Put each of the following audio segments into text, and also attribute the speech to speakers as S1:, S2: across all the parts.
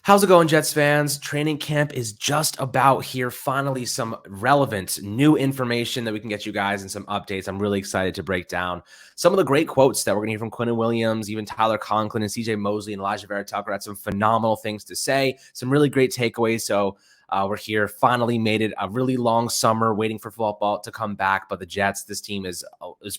S1: How's it going, Jets fans? Training camp is just about here. Finally, some relevant new information that we can get you guys and some updates. I'm really excited to break down some of the great quotes that we're going to hear from Quinnen Williams, even Tyler Conklin and CJ Mosley and Alijah Vera-Tucker had some phenomenal things to say, some really great takeaways. So we're here, finally made it a really long summer waiting for football to come back. But the Jets, this team is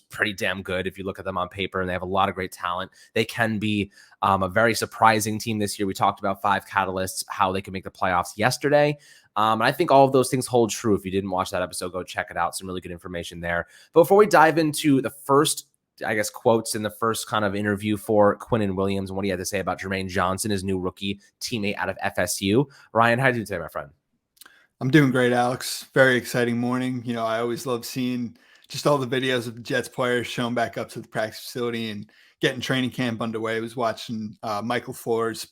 S1: pretty damn good if you look at them on paper, and they have a lot of great talent. They can be a very surprising team this year. We talked about 5 catalysts, how they could make the playoffs yesterday. And I think all of those things hold true. If you didn't watch that episode, go check it out. Some really good information there. But before we dive into the first, I guess, quotes in the first kind of interview for Quinnen Williams and what he had to say about Jermaine Johnson, his new rookie teammate out of FSU. Ryan, how are you doing today, my friend?
S2: I'm doing great, Alex. Very exciting morning. You know, I always love seeing just all the videos of the Jets players showing back up to the practice facility and getting training camp underway. I was watching Michael Floors.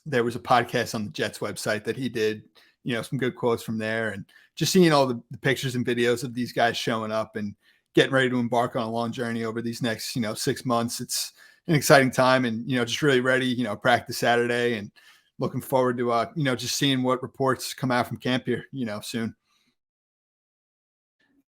S2: There was a podcast on the Jets website that he did, you know, some good quotes from there, and just seeing all the pictures and videos of these guys showing up and getting ready to embark on a long journey over these next, 6 months. It's an exciting time, and, just really ready, practice Saturday, and looking forward to, just seeing what reports come out from camp here, soon.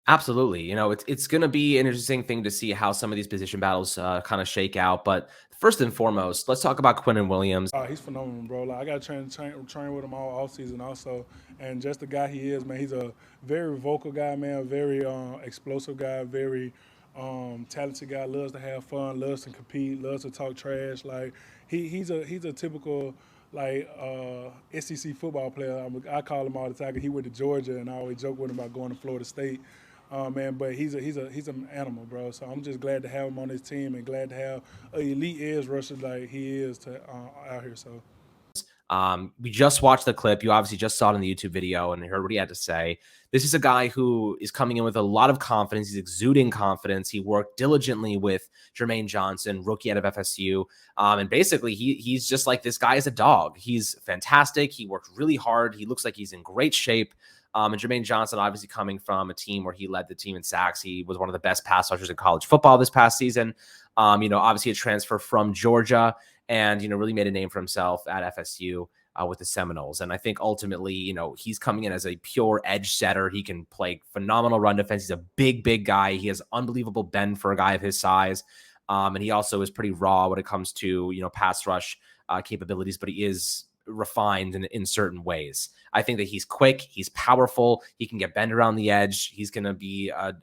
S1: Absolutely. It's going to be an interesting thing to see how some of these position battles kind of shake out. But first and foremost, let's talk about Quinnen Williams.
S3: He's phenomenal, bro. Like, I got to train with him all offseason also. And just the guy he is, man, he's a very vocal guy, man, a very explosive guy, very talented guy, loves to have fun, loves to compete, loves to talk trash. Like, he's a typical SEC football player. I call him all the time. He went to Georgia, and I always joke with him about going to Florida State. Man, but he's an animal, bro. So I'm just glad to have him on this team and glad to have an elite edge rusher like he is out here. So.
S1: We just watched the clip. You obviously just saw it in the YouTube video and heard what he had to say. This is a guy who is coming in with a lot of confidence. He's exuding confidence. He worked diligently with Jermaine Johnson, rookie out of FSU. And basically, he's just like, this guy is a dog. He's fantastic. He worked really hard. He looks like he's in great shape. And Jermaine Johnson, obviously coming from a team where he led the team in sacks. He was one of the best pass rushers in college football this past season. Obviously a transfer from Georgia and, really made a name for himself at FSU with the Seminoles. And I think ultimately, he's coming in as a pure edge setter. He can play phenomenal run defense. He's a big guy. He has unbelievable bend for a guy of his size. And he also is pretty raw when it comes to, pass rush capabilities, but he is refined in certain ways. I think that he's quick, he's powerful, he can get bent around the edge. He's going to be a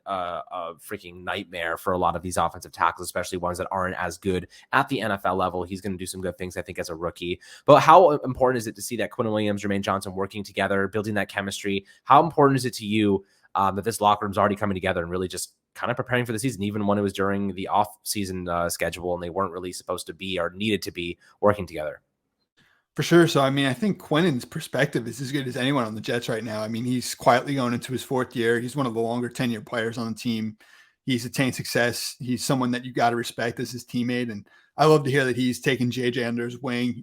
S1: freaking nightmare for a lot of these offensive tackles, especially ones that aren't as good at the NFL level. He's going to do some good things, I think, as a rookie. But how important is it to see that Quinnen Williams, Jermaine Johnson working together, building that chemistry? How important is it to you that this locker room's already coming together and really just kind of preparing for the season, even when it was during the off-season schedule and they weren't really supposed to be or needed to be working together?
S2: For sure. So, I think Quinnen's perspective is as good as anyone on the Jets right now. He's quietly going into his 4th year. He's one of the longer tenure players on the team. He's attained success. He's someone that you got to respect as his teammate. And I love to hear that he's taken JJ under his wing.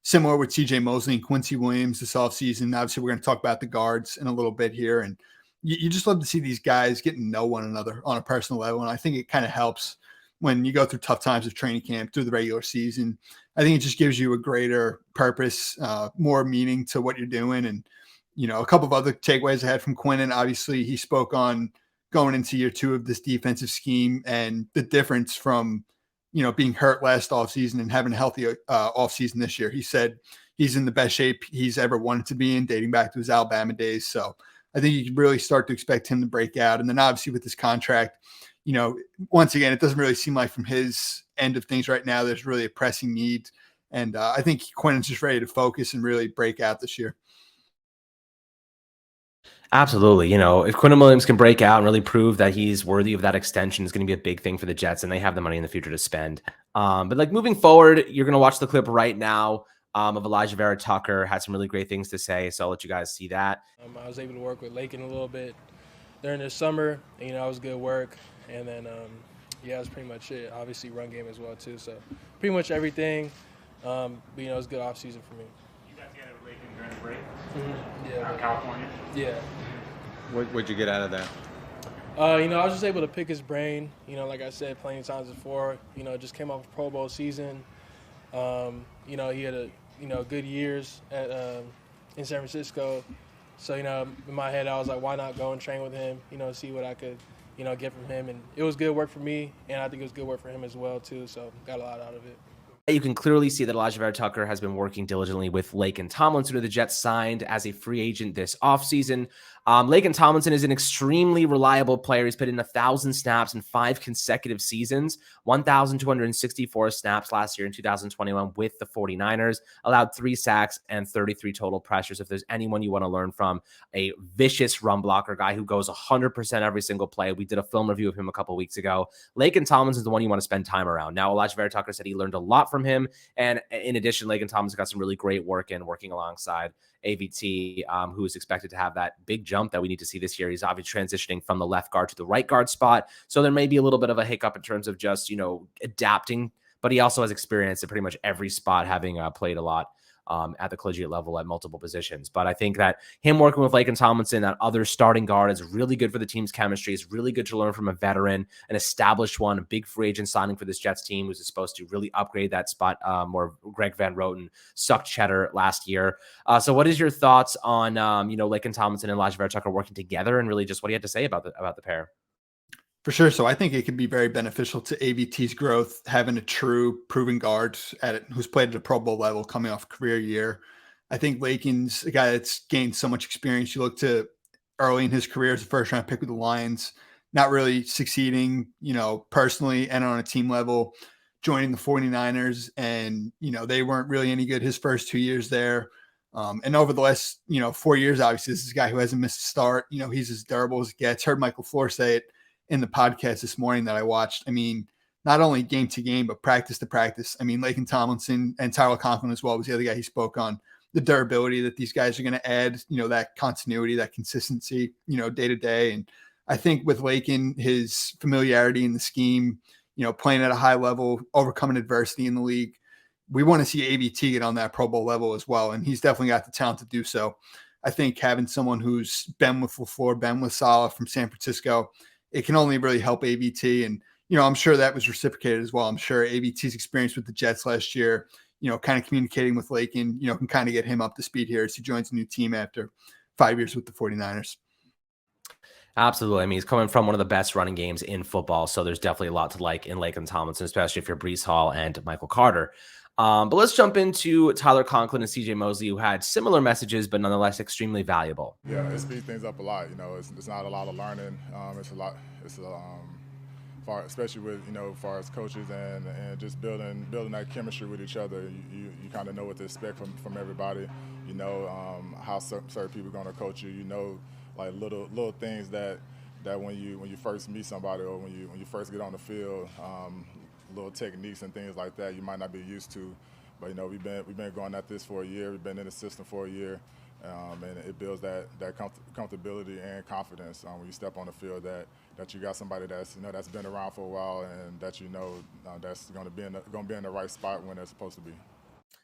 S2: Similar with CJ Mosley and Quincy Williams this offseason. Obviously, we're going to talk about the guards in a little bit here. And you just love to see these guys getting to know one another on a personal level. And I think it kind of helps when you go through tough times of training camp through the regular season. I think it just gives you a greater purpose, more meaning to what you're doing. And, a couple of other takeaways I had from Quinnen. Obviously, he spoke on going into year 2 of this defensive scheme and the difference from, being hurt last offseason and having a healthy offseason this year. He said he's in the best shape he's ever wanted to be in, dating back to his Alabama days. So I think you can really start to expect him to break out. And then obviously with this contract, once again, it doesn't really seem like from his end of things right now, there's really a pressing need. And I think Quinnen's just ready to focus and really break out this year.
S1: Absolutely. If Quinnen Williams can break out and really prove that he's worthy of that extension, it's going to be a big thing for the Jets, and they have the money in the future to spend. But moving forward, you're going to watch the clip right now of Alijah Vera-Tucker. Had some really great things to say, so I'll let you guys see that.
S4: I was able to work with Lakin a little bit during the summer. It was good work. And then, that's pretty much it. Obviously, run game as well, too. So, pretty much everything. But, it's good off-season for me.
S5: You got together with Lakin during the break?
S4: Mm-hmm. Yeah.
S5: Out of California?
S4: Yeah.
S6: What'd you get out of that?
S4: I was just able to pick his brain. Like I said plenty of times before, just came off a Pro Bowl season. He had a good years at in San Francisco. So, in my head, I was like, why not go and train with him, see what I could, get from him. And it was good work for me, and I think it was good work for him as well, too. So got a lot out of it.
S1: You can clearly see that Alijah VeraTucker has been working diligently with Laken Tomlinson, who the Jets signed as a free agent this offseason. Laken Tomlinson is an extremely reliable player. He's put in 1,000 snaps in 5 consecutive seasons, 1,264 snaps last year in 2021 with the 49ers, allowed 3 sacks and 33 total pressures. If there's anyone you want to learn from, a vicious run blocker, guy who goes 100% every single play. We did a film review of him a couple weeks ago. Laken Tomlinson is the one you want to spend time around. Now, Alijah VeraTucker said he learned a lot from him. And in addition, Laken Tomlinson got some really great work in working alongside AVT, who is expected to have that big jump that we need to see this year. He's obviously transitioning from the left guard to the right guard spot. So there may be a little bit of a hiccup in terms of just, adapting, but he also has experience at pretty much every spot, having played a lot at the collegiate level at multiple positions. But I think that him working with Laken Tomlinson, that other starting guard, is really good for the team's chemistry. It's really good to learn from a veteran, an established one, a big free agent signing for this Jets team, who's supposed to really upgrade that spot, where Greg Van Roten sucked cheddar last year. So what is your thoughts on, Laken Tomlinson and Alijah VeraTucker working together, and really just what do you have to say about the pair?
S2: For sure. So I think it could be very beneficial to AVT's growth, having a true proven guard who's played at a Pro Bowl level coming off a career year. I think Laken's a guy that's gained so much experience. You look to early in his career as a first round pick with the Lions, not really succeeding, personally and on a team level, joining the 49ers. And, they weren't really any good his first 2 years there. And over the last, 4 years, obviously, this is a guy who hasn't missed a start. He's as durable as it gets. Heard Michael Floor say it in the podcast this morning that I watched. I mean, not only game to game, but practice to practice. I mean, Laken Tomlinson and Tyler Conklin as well was the other guy he spoke on, the durability that these guys are going to add, that continuity, that consistency, day to day. And I think with Laken, his familiarity in the scheme, playing at a high level, overcoming adversity in the league, we want to see AVT get on that Pro Bowl level as well. And he's definitely got the talent to do so. I think having someone who's been with LaFleur, been with Saleh from San Francisco, it can only really help AVT. And, I'm sure that was reciprocated as well. I'm sure AVT's experience with the Jets last year, kind of communicating with Laken, can kind of get him up to speed here as he joins a new team after 5 years with the 49ers.
S1: Absolutely. I mean, he's coming from one of the best running games in football. So there's definitely a lot to like in Laken Tomlinson, especially if you're Breece Hall and Michael Carter. But let's jump into Tyler Conklin and CJ Mosley, who had similar messages, but nonetheless extremely valuable.
S7: Yeah, it speeds things up a lot. It's not a lot of learning. Especially with, as far as coaches and just building that chemistry with each other. You kind of know what to expect from everybody. How certain people are going to coach you. Like little things that when you first meet somebody or when you first get on the field, little techniques and things like that you might not be used to. But we've been going at this for a year. We've been in the system for a year, and it builds that comfortability and confidence when you step on the field that you got somebody that's that's been around for a while and that that's going to be in the right spot when they're supposed to be.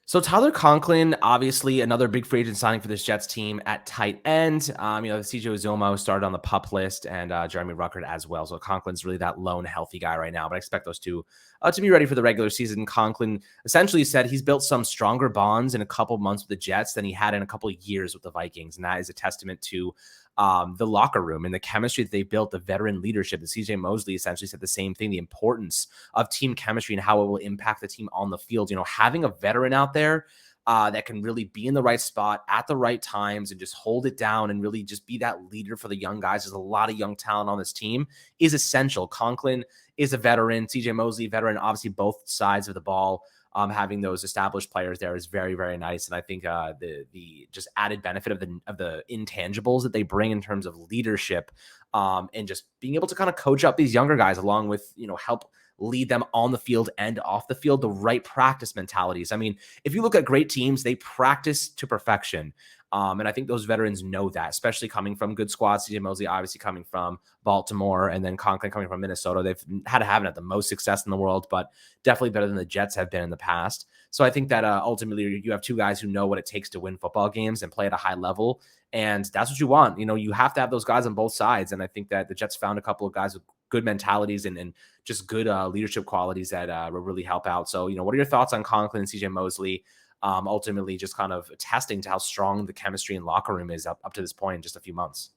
S1: So Tyler Conklin, obviously another big free agent signing for this Jets team at tight end. CJ Uzomah started on the PUP list, and Jeremy Ruckert as well. So Conklin's really that lone healthy guy right now, but I expect those two to be ready for the regular season. Conklin essentially said he's built some stronger bonds in a couple months with the Jets than he had in a couple of years with the Vikings. And that is a testament to the locker room and the chemistry that they built, the veteran leadership. And CJ Mosley essentially said the same thing, the importance of team chemistry and how it will impact the team on the field. Having a veteran out there that can really be in the right spot at the right times and just hold it down and really just be that leader for the young guys. There's a lot of young talent on this team is essential. Conklin is a veteran, CJ Mosley, veteran, obviously both sides of the ball. Having those established players there is very, very nice. And I think the just added benefit of the intangibles that they bring in terms of leadership and just being able to kind of coach up these younger guys along with, help lead them on the field and off the field, the right practice mentalities. I mean, if you look at great teams, they practice to perfection. And I think those veterans know that, especially coming from good squads. CJ Mosley obviously coming from Baltimore, and then Conklin coming from Minnesota. They've haven't had the most success in the world, but definitely better than the Jets have been in the past. So I think that ultimately you have two guys who know what it takes to win football games and play at a high level. And that's what you want. You have to have those guys on both sides. And I think that the Jets found a couple of guys with good mentalities and just good leadership qualities that will really help out. So, what are your thoughts on Conklin and CJ Mosley? ultimately just kind of attesting to how strong the chemistry in locker room is up to this point in just a few months.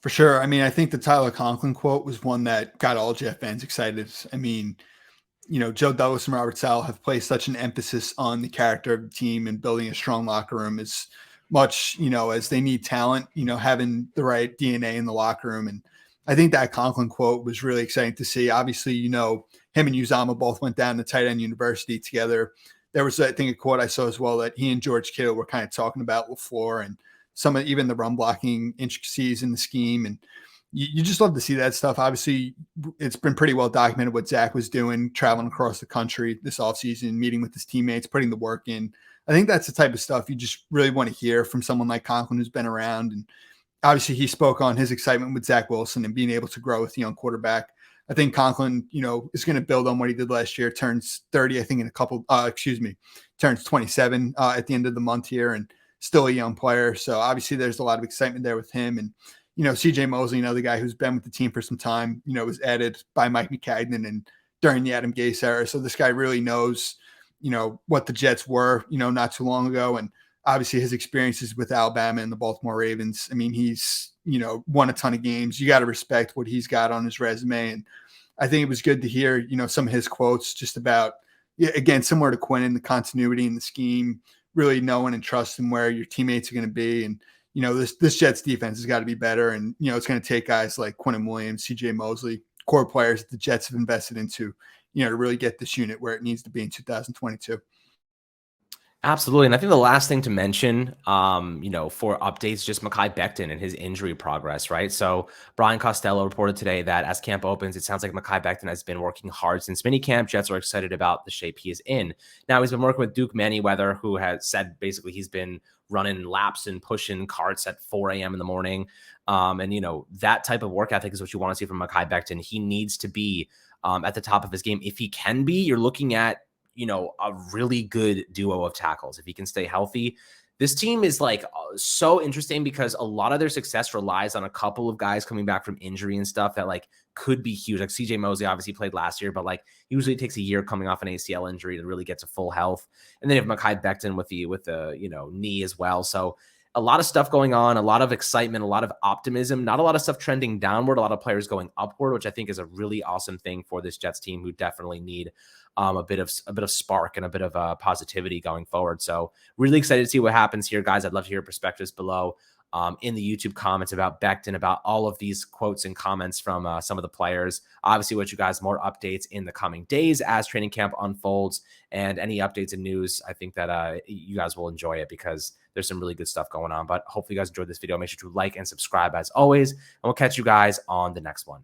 S2: For sure. I mean, I think the Tyler Conklin quote was one that got all Jet fans excited. I mean, Joe Douglas and Robert Saleh have placed such an emphasis on the character of the team and building a strong locker room as much, as they need talent, having the right DNA in the locker room. And I think that Conklin quote was really exciting to see. Obviously, him and Uzama both went down to tight end university together. There was, I think, a quote I saw as well that he and George Kittle were kind of talking about LaFleur and some of even the run blocking intricacies in the scheme. And you just love to see that stuff. Obviously, it's been pretty well documented what Zach was doing, traveling across the country this offseason, meeting with his teammates, putting the work in. I think that's the type of stuff you just really want to hear from someone like Conklin who's been around. And obviously, he spoke on his excitement with Zach Wilson and being able to grow with the young quarterback. I think Conklin, is going to build on what he did last year, turns 30, I think, in a couple, turns 27 at the end of the month here, and still a young player. So obviously there's a lot of excitement there with him. And, CJ Mosley, the guy who's been with the team for some time, was added by Mike McCagnon and during the Adam Gase era. So this guy really knows, what the Jets were, not too long ago. And obviously his experiences with Alabama and the Baltimore Ravens. I mean, he's, won a ton of games. You got to respect what he's got on his resume. And I think it was good to hear, some of his quotes just about, again, similar to Quinnen, the continuity in the scheme, really knowing and trusting where your teammates are going to be. And, this Jets defense has got to be better. And, it's going to take guys like Quinnen Williams, CJ Mosley, core players that the Jets have invested into, to really get this unit where it needs to be in 2022.
S1: Absolutely. And I think the last thing to mention, for updates, just Makai Beckton and his injury progress, right? So Brian Costello reported today that as camp opens, it sounds like Makai Beckton has been working hard since minicamp. Jets are excited about the shape he is in. Now, he's been working with Duke Manyweather, who has said basically he's been running laps and pushing carts at 4 a.m. in the morning. That type of work ethic is what you want to see from Makai Beckton. He needs to be at the top of his game. If he can be, you're looking at a really good duo of tackles. If he can stay healthy, this team is so interesting because a lot of their success relies on a couple of guys coming back from injury and stuff that could be huge. Like CJ Mosley obviously played last year, but usually it takes a year coming off an ACL injury to really get to full health. And then you have Makai Beckton with the knee as well. So a lot of stuff going on, a lot of excitement, a lot of optimism, not a lot of stuff trending downward, a lot of players going upward, which I think is a really awesome thing for this Jets team, who definitely need a bit of spark and a bit of positivity going forward. So really excited to see what happens here, guys. I'd love to hear perspectives below in the YouTube comments about Beckton, about all of these quotes and comments from some of the players. Obviously, what you guys, more updates in the coming days as training camp unfolds, and any updates and news. I think that you guys will enjoy it because there's some really good stuff going on. But hopefully you guys enjoyed this video. Make sure to like and subscribe as always, and we'll catch you guys on the next one.